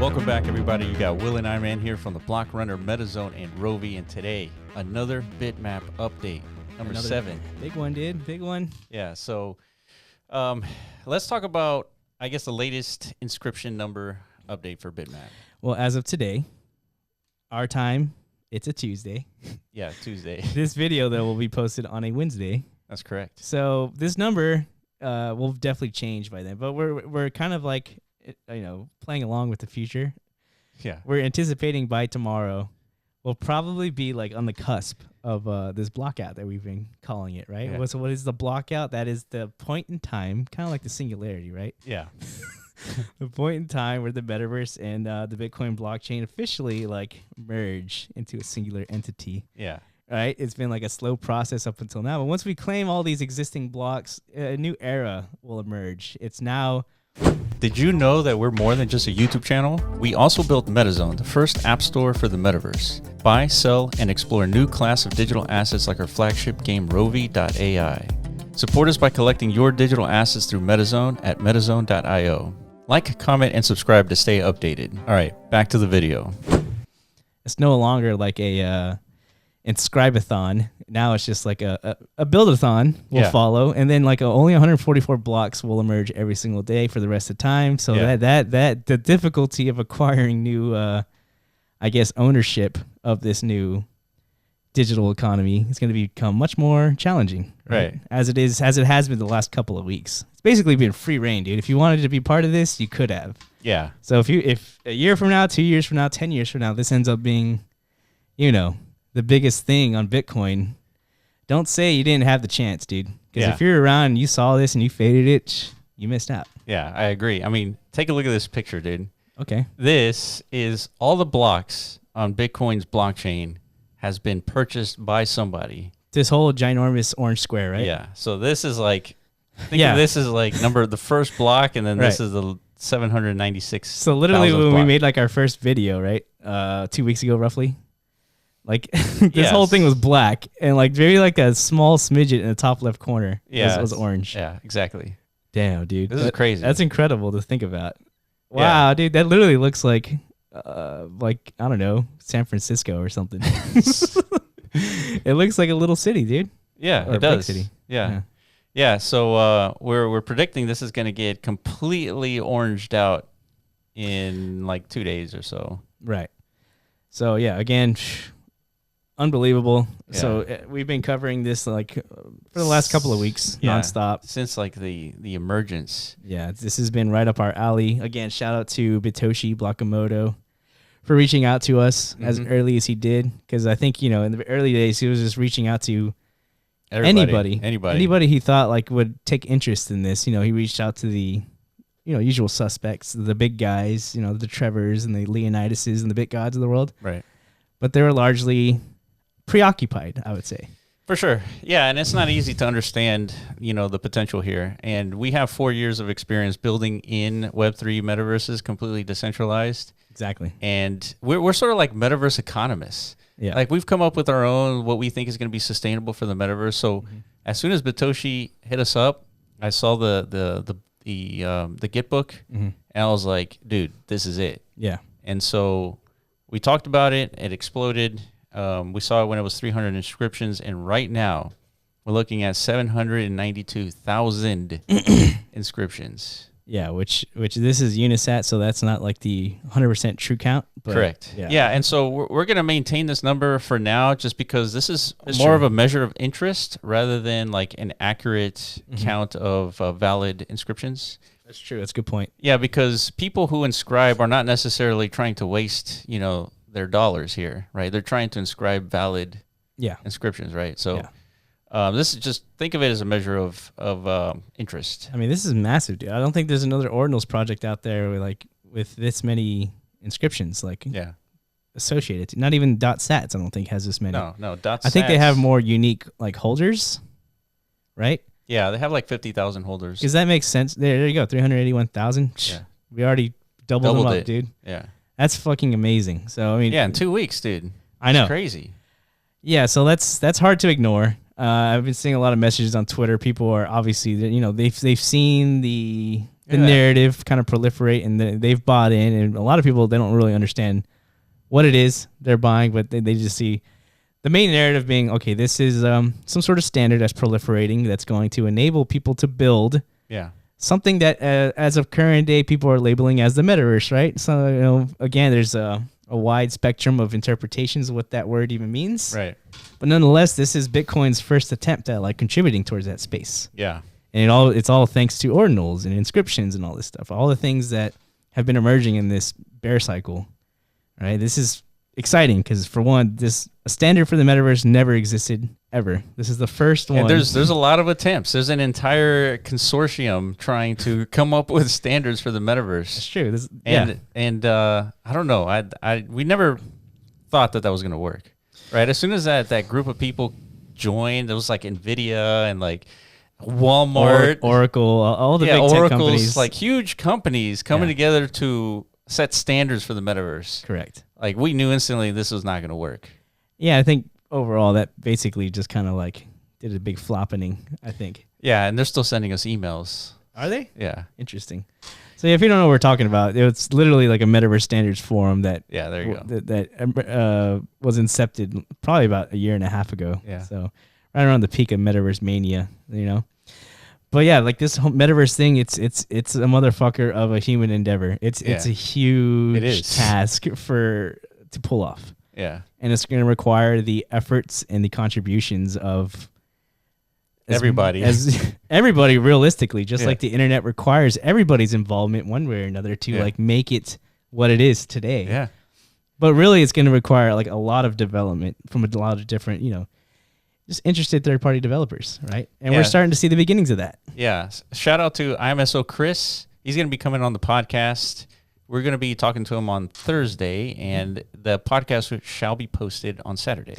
Welcome back, everybody. You got Will and I Man here from the Block Runner, MetaZone, and Rovi, and today another Bitmap update, number 7. Big one, dude. Big one. Yeah. So, let's talk about, I guess, the latest inscription number update for Bitmap. Well, as of today, our time, it's a Tuesday. Yeah, Tuesday. This video though will be posted on a Wednesday. That's correct. So this number will definitely change by then. But we're kind of like, playing along with the future. Yeah. We're anticipating by tomorrow we'll probably be like on the cusp of this blockout that we've been calling it, right? Yeah. So what is the blockout? That is the point in time, kind of like the singularity, right? Yeah. The point in time where the Metaverse and the Bitcoin blockchain officially like merge into a singular entity. Yeah. Right? It's been like a slow process up until now. But once we claim all these existing blocks, a new era will emerge. It's now... Did you know that we're more than just a YouTube channel? We also built MetaZone, the first app store for the Metaverse. Buy, sell, and explore a new class of digital assets like our flagship game Rovi.ai. Support us by collecting your digital assets through MetaZone at metazone.io. Like, comment, and subscribe to stay updated. All right, back to the video. It's no longer like a inscribe-a-thon. Now it's just like a build-a-thon will follow, and then like only 144 blocks will emerge every single day for the rest of the time. So that the difficulty of acquiring new, ownership of this new digital economy is going to become much more challenging, right? As it has been the last couple of weeks. It's basically been free reign, dude. If you wanted to be part of this, you could have. Yeah. So if a year from now, 2 years from now, 10 years from now, this ends up being, the biggest thing on Bitcoin, don't say you didn't have the chance, dude. Because if you're around and you saw this and you faded it, you missed out. Yeah, I agree. I mean, take a look at this picture, dude. Okay. This is all the blocks on Bitcoin's blockchain has been purchased by somebody. This whole ginormous orange square, right? Yeah. So this is like, think of this is like the first block, and then this is the 796. So literally when we made like our first video, right? 2 weeks ago, roughly. Like this whole thing was black, and like maybe like a small smidget in the top left corner was orange. Yeah, exactly. Damn, dude. This is crazy. That's incredible to think about. Wow, dude, that literally looks like I don't know, San Francisco or something. It looks like a little city, dude. Yeah, or it does. Big city. Yeah. So we're predicting this is going to get completely oranged out in like 2 days or so. Right. So yeah, again, unbelievable. Yeah. So we've been covering this like for the last couple of weeks, nonstop since like the emergence. Yeah, this has been right up our alley. Again, shout out to Bitoshi Blakamoto for reaching out to us as early as he did, because I think in the early days he was just reaching out to anybody he thought like would take interest in this. He reached out to the usual suspects, the big guys, the Trevors and the Leonidases and the bit gods of the world. Right. But they were largely preoccupied, I would say. For sure. Yeah, and it's not easy to understand, the potential here. And we have 4 years of experience building in Web3 metaverses, completely decentralized. Exactly. And we're sort of like metaverse economists. Yeah. Like we've come up with our own, what we think is going to be sustainable for the metaverse. So as soon as Bitoshi hit us up, I saw the Git book, and I was like, dude, this is it. Yeah. And so we talked about it. It exploded. We saw it when it was 300 inscriptions, and right now we're looking at 792,000 inscriptions. Yeah, which this is Unisat, so that's not like the 100% true count. But correct. Yeah, and so we're going to maintain this number for now, just because this is more of a measure of interest rather than like an accurate count of valid inscriptions. That's true. That's a good point. Yeah, because people who inscribe are not necessarily trying to waste, their dollars here, right? They're trying to inscribe valid inscriptions, right? So this is just, think of it as a measure of interest. I mean, this is massive, dude. I don't think there's another ordinals project out there with this many inscriptions associated. Not even .sats, I don't think, has this many. No, .sats. I think they have more unique like holders, right? Yeah, they have like 50,000 holders. Because that makes sense. There you go, 381,000. Yeah. We already doubled them up, it, dude. Yeah. That's fucking amazing. So I mean, in 2 weeks, dude. I know. It's crazy. Yeah, so that's hard to ignore. I've been seeing a lot of messages on Twitter. People are obviously, they've seen the narrative kind of proliferate, and they've bought in. And a lot of people, they don't really understand what it is they're buying, but they just see the main narrative being, okay, this is some sort of standard that's proliferating that's going to enable people to build something that, as of current day, people are labeling as the metaverse, right? So, again, there's a wide spectrum of interpretations of what that word even means. Right. But nonetheless, this is Bitcoin's first attempt at like contributing towards that space. Yeah. And it's all thanks to ordinals and inscriptions and all this stuff. All the things that have been emerging in this bear cycle, right? This is exciting because, for one, a standard for the metaverse never existed ever. This is the first one. And there's a lot of attempts. There's an entire consortium trying to come up with standards for the metaverse. It's true. And I don't know. We never thought that was going to work, right? As soon as that group of people joined, it was like NVIDIA and like Walmart, Oracle, all the big tech companies, like huge companies coming together to set standards for the metaverse. Correct. Like, we knew instantly this was not going to work. Yeah, I think overall that basically just kind of like did a big floppening, I think. Yeah, and they're still sending us emails. Are they? Yeah. Interesting. So if you don't know what we're talking about, it's literally like a Metaverse standards forum that there you go. that was incepted probably about a year and a half ago. Yeah. So right around the peak of Metaverse mania, But yeah, like this whole Metaverse thing, it's a motherfucker of a human endeavor. It's a huge task to pull off. Yeah. And it's going to require the efforts and the contributions of everybody. As everybody, realistically, just like the internet requires everybody's involvement one way or another to like make it what it is today. Yeah. But really, it's going to require like a lot of development from a lot of different, just interested third-party developers, right? And we're starting to see the beginnings of that. Yeah. Shout out to IMSO Chris. He's going to be coming on the podcast. We're going to be talking to him on Thursday, and the podcast shall be posted on Saturday.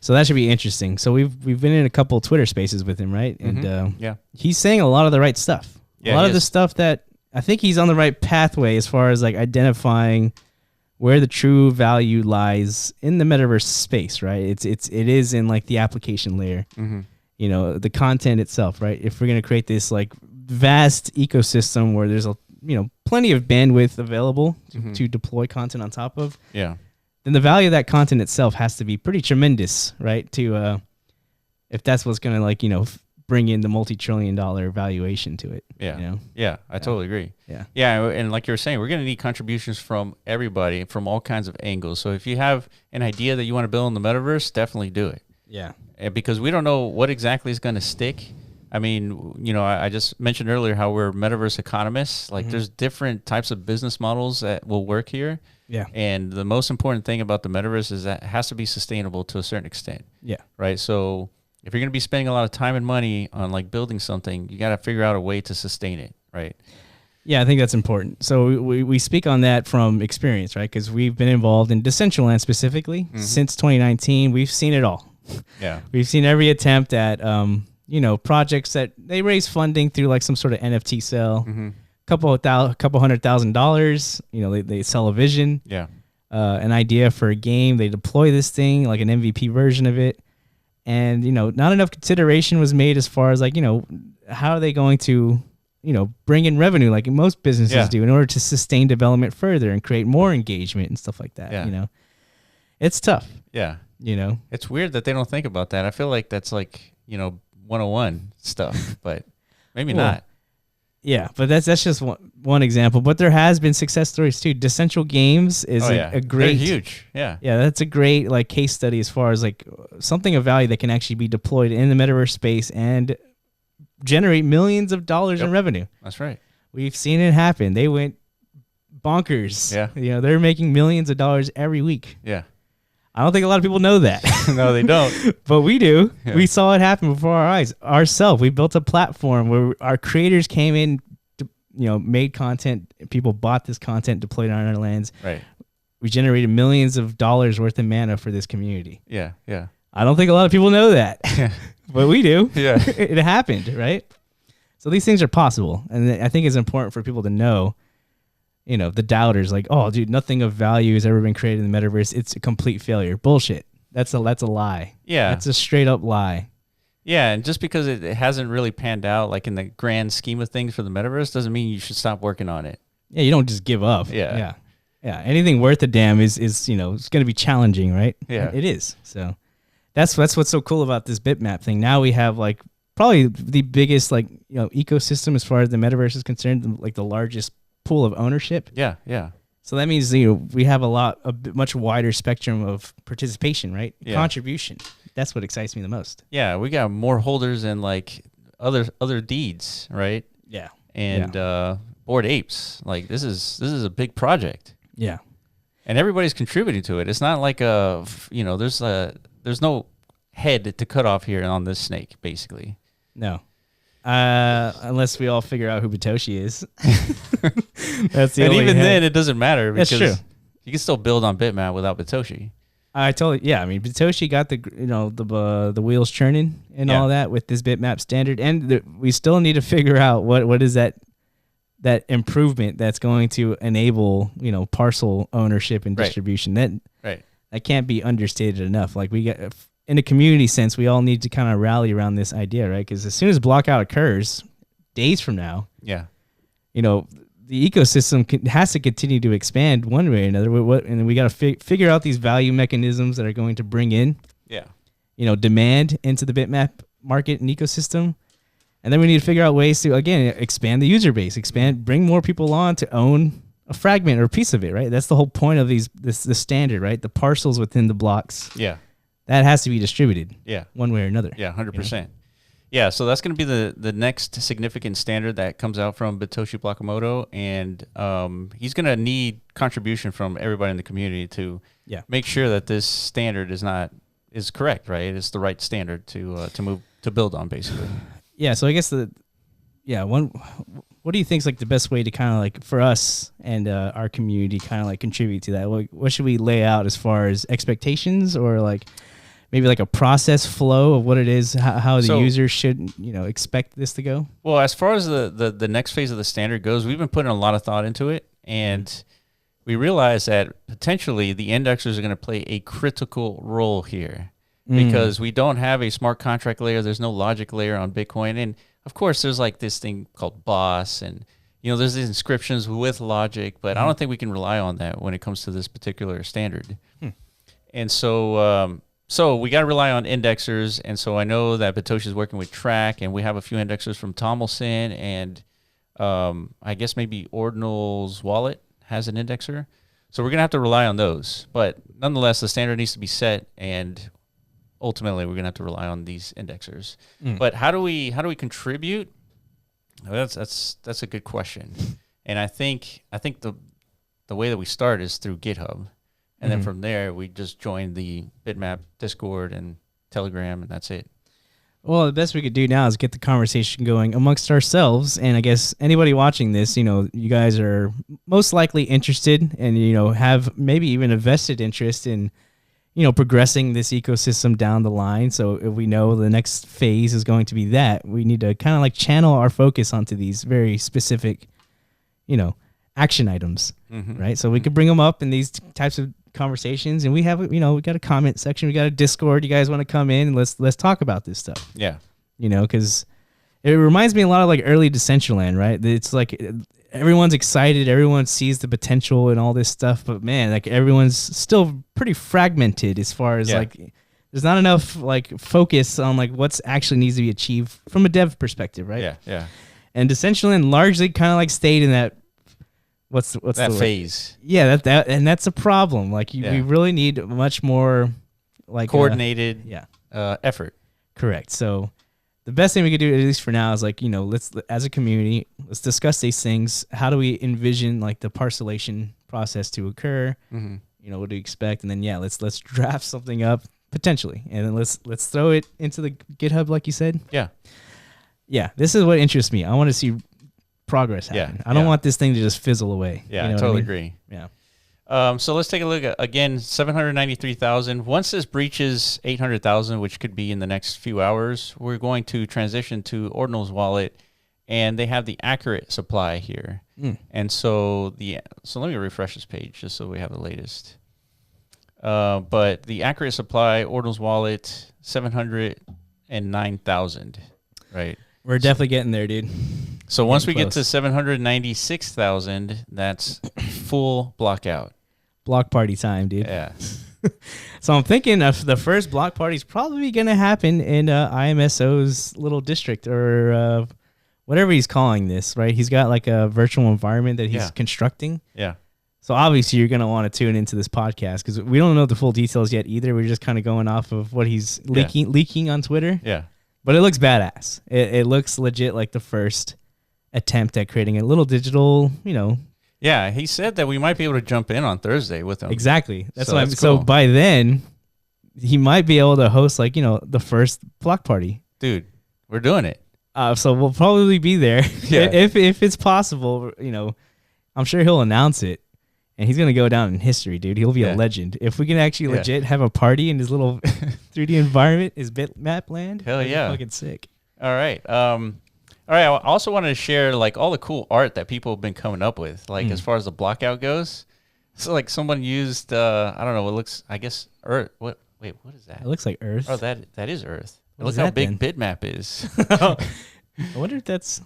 So that should be interesting. So we've been in a couple of Twitter spaces with him, right? And he's saying a lot of the right stuff. A lot of the stuff that I think he's on the right pathway as far as like identifying where the true value lies in the metaverse space, right? It is in like the application layer, the content itself, right? If we're going to create this like vast ecosystem where there's plenty of bandwidth available to deploy content on top of, then the value of that content itself has to be pretty tremendous, right? To if that's what's going to bring in the multi-trillion-dollar valuation to it. I totally agree. And like you were saying, we're going to need contributions from everybody from all kinds of angles. So if you have an idea that you want to build in the metaverse, definitely do it. Because we don't know what exactly is going to stick. I mean, I just mentioned earlier how we're metaverse economists. Like, there's different types of business models that will work here. Yeah. And the most important thing about the metaverse is that it has to be sustainable to a certain extent. Yeah. Right. So if you're going to be spending a lot of time and money on like building something, you got to figure out a way to sustain it. Right. Yeah, I think that's important. So we speak on that from experience, right? Because we've been involved in Decentraland specifically since 2019. We've seen it all. Yeah. We've seen every attempt at, projects that they raise funding through like some sort of NFT sale, couple $100,000. They sell a vision, an idea for a game. They deploy this thing like an MVP version of it, and not enough consideration was made as far as like how are they going to bring in revenue like most businesses do in order to sustain development further and create more engagement and stuff like that. It's tough. It's weird that they don't think about that. I feel like that's like 101 stuff, but maybe not. Yeah, but that's just one example. But there has been success stories too. Decentral Games is a great, they're huge. Yeah, that's a great like case study as far as like something of value that can actually be deployed in the metaverse space and generate millions of dollars in revenue. That's right. We've seen it happen. They went bonkers. Yeah, they're making millions of dollars every week. Yeah. I don't think a lot of people know that. No, they don't. But we do. Yeah. We saw it happen before our eyes. Ourselves, we built a platform where our creators came in, made content. People bought this content, deployed it on our lands. Right. We generated millions of dollars worth of mana for this community. Yeah, yeah. I don't think a lot of people know that. Yeah. But we do. Yeah. It happened, right? So these things are possible. And I think it's important for people to know, the doubters like, oh, dude, nothing of value has ever been created in the metaverse. It's a complete failure. Bullshit. That's a lie. Yeah. That's a straight up lie. Yeah, and just because it hasn't really panned out, like in the grand scheme of things for the metaverse, doesn't mean you should stop working on it. Yeah, you don't just give up. Yeah. Yeah. Anything worth a damn is it's going to be challenging, right? Yeah. It is. So that's what's so cool about this bitmap thing. Now we have like probably the biggest like ecosystem as far as the metaverse is concerned, like the largest pool of ownership. Yeah, yeah. So that means we have a much wider spectrum of participation, right? Yeah. Contribution. That's what excites me the most. Yeah, we got more holders than like other deeds, right? Yeah. And Bored Apes. Like this is a big project. Yeah. And everybody's contributing to it. It's not like there's no head to cut off here on this snake, basically. No. Unless we all figure out who Batoshi is. That's the and only even head. then, it doesn't matter because That's true. you can still build on Bitmap without Batoshi. I mean, Batoshi got the wheels churning and all that with this bitmap standard, and we still need to figure out what is that improvement that's going to enable parcel ownership and distribution. That can't be understated enough. Like we got in a community sense, we all need to kind of rally around this idea, right? Because as soon as blockout occurs, days from now, the ecosystem has to continue to expand one way or another. And we got to figure out these value mechanisms that are going to bring in, demand into the bitmap market and ecosystem. And then we need to figure out ways to, again, expand the user base, bring more people on to own a fragment or a piece of it, right? That's the whole point of the standard, right? The parcels within the blocks. Yeah. That has to be distributed. Yeah. One way or another. Yeah, 100%. Yeah, so that's going to be the next significant standard that comes out from Satoshi Nakamoto, and he's going to need contribution from everybody in the community to make sure that this standard is correct, right? It's the right standard to build on, basically. Yeah, so I guess what do you think is like the best way to kind of like for us and our community kind of like contribute to that? What should we lay out as far as expectations or like maybe like a process flow of what it is, how the user should expect this to go? Well, as far as the next phase of the standard goes, we've been putting a lot of thought into it, and we realize that potentially the indexers are going to play a critical role here. Because we don't have a smart contract layer. There's no logic layer on Bitcoin. And, of course, there's like this thing called BOSS. And, there's these inscriptions with logic. But I don't think we can rely on that when it comes to this particular standard. And so we got to rely on indexers. And so I know that Batoshi is working with Track. And we have a few indexers from Tomlinson. And I guess maybe Ordinal's wallet has an indexer. So we're going to have to rely on those. But, nonetheless, the standard needs to be set. And ultimately, we're gonna have to rely on these indexers. But how do we contribute? Well, that's a good question. And I think the way that we start is through GitHub, and then from there we just join the Bitmap Discord and Telegram, and that's it. Well, the best we could do now is get the conversation going amongst ourselves, and I guess anybody watching this, you guys are most likely interested, and have maybe even a vested interest in progressing this ecosystem down the line. So if we know the next phase is going to be that, we need to kind of like channel our focus onto these very specific, action items, right? So we could bring them up in these types of conversations, and we have, we got a comment section, we got a Discord. You guys want to come in and let's talk about this stuff. Yeah. Because it reminds me a lot of like early Decentraland, right? It's like everyone's excited, everyone sees the potential and all this stuff, but man, like everyone's still pretty fragmented as far as like there's not enough like focus on like what's actually needs to be achieved from a dev perspective, right? Yeah. And Decentraland largely kind of like stayed in that what's that the phase. Yeah, that and that's a problem. Like we really need much more like coordinated effort. Correct. So the best thing we could do, at least for now, is like, let's, as a community, let's discuss these things. How do we envision like the parcelation process to occur? What do you expect? And then, let's draft something up potentially. And then let's throw it into the GitHub, like you said. Yeah. Yeah. This is what interests me. I want to see progress happen. I don't want this thing to just fizzle away. Yeah, I totally agree. Yeah. So let's take a look at, again, 793,000. Once this breaches 800,000, which could be in the next few hours, we're going to transition to Ordinal's wallet, and they have the accurate supply here. And so let me refresh this page just so we have the latest. But the accurate supply, Ordinal's wallet, 700 709,000, right? We're definitely getting there, dude. So once we get to 796,000, that's full blockout. Block party time, dude. Yeah. So I'm thinking of the first block party is probably going to happen in IMSO's little district or whatever he's calling this, right? He's got like a virtual environment that he's constructing. Yeah. So obviously you're going to want to tune into this podcast because we don't know the full details yet either. We're just kind of going off of what he's leaking on Twitter. Yeah. But it looks badass. It looks legit like the first attempt at creating a little digital, Yeah, he said that we might be able to jump in on Thursday with him. Exactly. That's so what that's So cool. by then, he might be able to host the first block party. Dude, we're doing it. So we'll probably be there. Yeah. if it's possible, I'm sure he'll announce it. And he's going to go down in history, dude. He'll be a legend. If we can actually legit have a party in his little 3D environment, his bitmap land. Hell yeah. Fucking sick. All right. All right. I also wanted to share like all the cool art that people have been coming up with, like as far as the blockout goes. So like someone used, I don't know, it looks, I guess, Earth. What is that? It looks like Earth. Oh, that is Earth. What Look how big Bitmap is. I wonder if that's...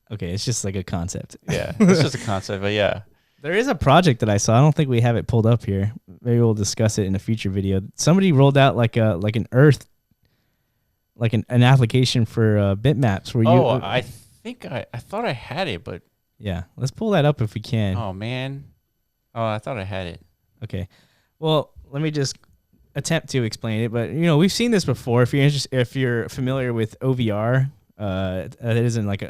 Okay, it's just like a concept. Yeah, it's just a concept, but yeah. There is a project that I saw. I don't think we have it pulled up here. Maybe we'll discuss it in a future video. Somebody rolled out like an Earth, like an application for bitmaps where you. Oh, I think I thought I had it, but yeah, let's pull that up if we can. oh man, I thought I had it. Okay, well, let me just attempt to explain it. But we've seen this before. If you're familiar with OVR, it isn't like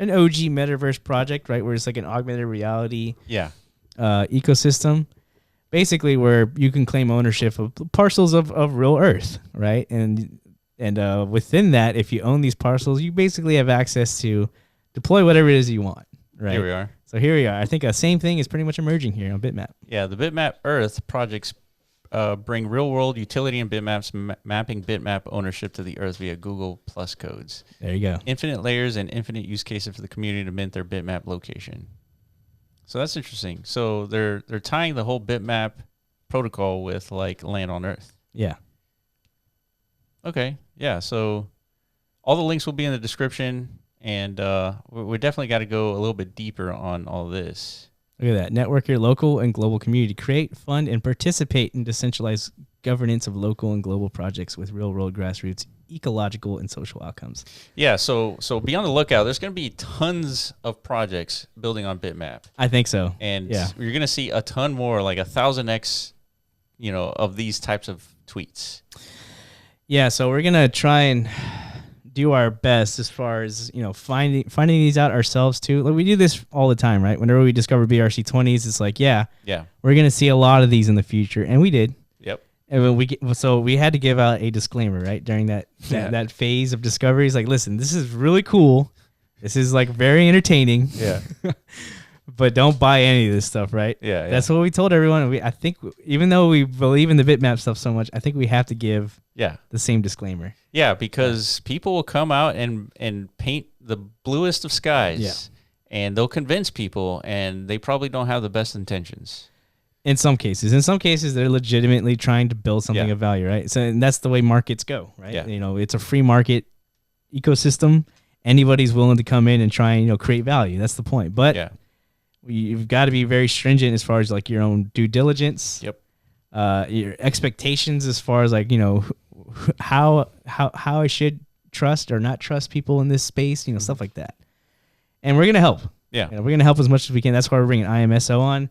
an OG Metaverse project, right? Where it's like an augmented reality ecosystem, basically where you can claim ownership of parcels of real Earth, right? And within that, if you own these parcels, you basically have access to deploy whatever it is you want, right? Here we are. So here we are. I think the same thing is pretty much emerging here on Bitmap. Yeah, the Bitmap Earth projects bring real-world utility and bitmaps, mapping bitmap ownership to the Earth via Google Plus codes. There you go. Infinite layers and infinite use cases for the community to mint their bitmap location. So that's interesting. So they're tying the whole bitmap protocol with like land on Earth. Yeah. Okay. Yeah. So all the links will be in the description, and we definitely got to go a little bit deeper on all this. Look at that. Network your local and global community. Create, fund, and participate in decentralized governance of local and global projects with real-world grassroots, ecological, and social outcomes. Yeah, so be on the lookout. There's going to be tons of projects building on Bitmap. I think so. And you're going to see a ton more, like 1,000x, of these types of tweets. Yeah, so we're going to try and do our best as far as finding these out ourselves too. Like we do this all the time, right? Whenever we discover BRC20s, it's like we're gonna see a lot of these in the future, and we did. Yep. And when we had to give out a disclaimer, right, during that phase of discovery. It's like, listen, this is really cool. This is like very entertaining. Yeah. But don't buy any of this stuff, right? Yeah. That's what we told everyone. I think even though we believe in the bitmap stuff so much, I think we have to give the same disclaimer. Yeah, because people will come out and paint the bluest of skies, and they'll convince people, and they probably don't have the best intentions. In some cases, they're legitimately trying to build something of value, right? So, and that's the way markets go, right? Yeah. It's a free market ecosystem. Anybody's willing to come in and try and create value. That's the point. But you've got to be very stringent as far as like your own due diligence. Yep. Your expectations as far as like how I should trust or not trust people in this space, stuff like that. And we're gonna help. Yeah. We're gonna help as much as we can. That's why we're bringing IMSO on.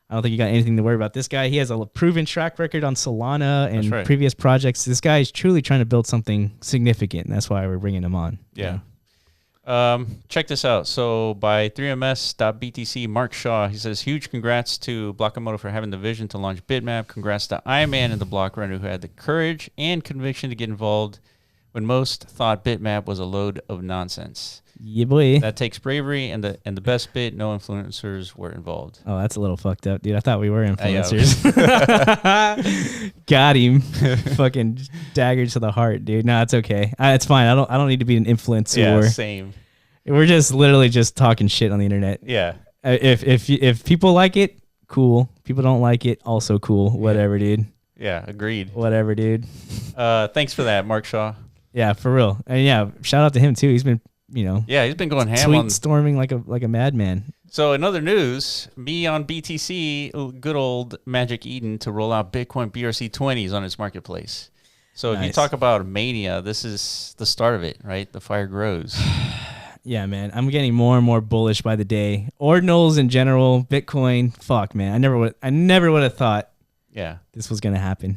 I don't think you got anything to worry about. This guy, he has a proven track record on Solana and previous projects. This guy is truly trying to build something significant, and that's why we're bringing him on. Yeah. Check this out. So by 3ms.btc, Mark Shaw, he says, huge congrats to Blockout for having the vision to launch Bitmap. Congrats to Iron and the Block Runner who had the courage and conviction to get involved when most thought Bitmap was a load of nonsense. Yeah, boy. That takes bravery, and the best bit, no influencers were involved. Oh, that's a little fucked up, dude. I thought we were influencers. Got him. Fucking dagger to the heart, dude. No, it's okay. It's fine. I don't need to be an influencer. Yeah, same. We're just literally just talking shit on the internet. Yeah. If people like it, cool. People don't like it, also cool. Whatever, dude. Yeah, agreed. Whatever, dude. Thanks for that, Mark Shaw. Yeah, for real. And yeah, shout out to him too. He's been, yeah, he's been going ham tweet on storming like a madman. So in other news, me on BTC, good old Magic Eden to roll out Bitcoin BRC20s on its marketplace. So if you talk about mania, this is the start of it, right? The fire grows. Yeah, man. I'm getting more and more bullish by the day. Ordinals in general, Bitcoin, fuck, man. I never would have thought this was gonna happen.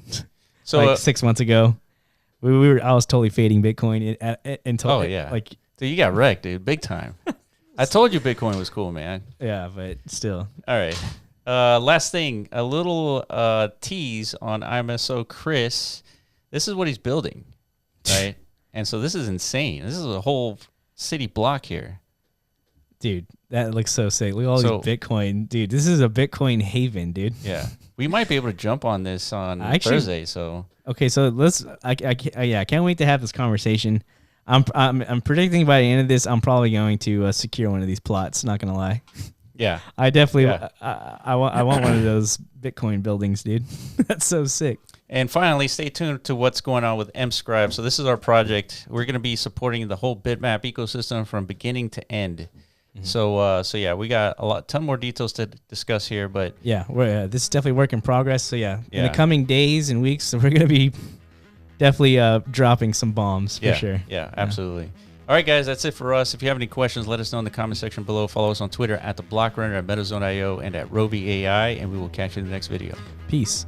So like 6 months ago, I was totally fading Bitcoin until dude, you got wrecked, dude, big time. I told you Bitcoin was cool, man. Yeah, but still. All right. Last thing, a little tease on IMSO Chris. This is what he's building, right? And so this is insane. This is a whole city block here. Dude, that looks so sick. Look at all these Bitcoin. Dude, this is a Bitcoin haven, dude. Yeah. We might be able to jump on this on Thursday, so. Okay, so I can't wait to have this conversation. I'm predicting by the end of this, I'm probably going to secure one of these plots. Not gonna lie. Yeah, I definitely. Yeah. I want one of those Bitcoin buildings, dude. That's so sick. And finally, stay tuned to what's going on with INSCRIBED. So this is our project. We're going to be supporting the whole Bitmap ecosystem from beginning to end. Mm-hmm. So yeah, we got ton more details to discuss here. But yeah, this is definitely work in progress. So yeah, in the coming days and weeks, we're going to be definitely dropping some bombs for sure. Yeah, absolutely. All right, guys, that's it for us. If you have any questions, let us know in the comment section below. Follow us on Twitter at the Block Runner, at MetaZone.io, and at Rovi AI, and we will catch you in the next video. Peace.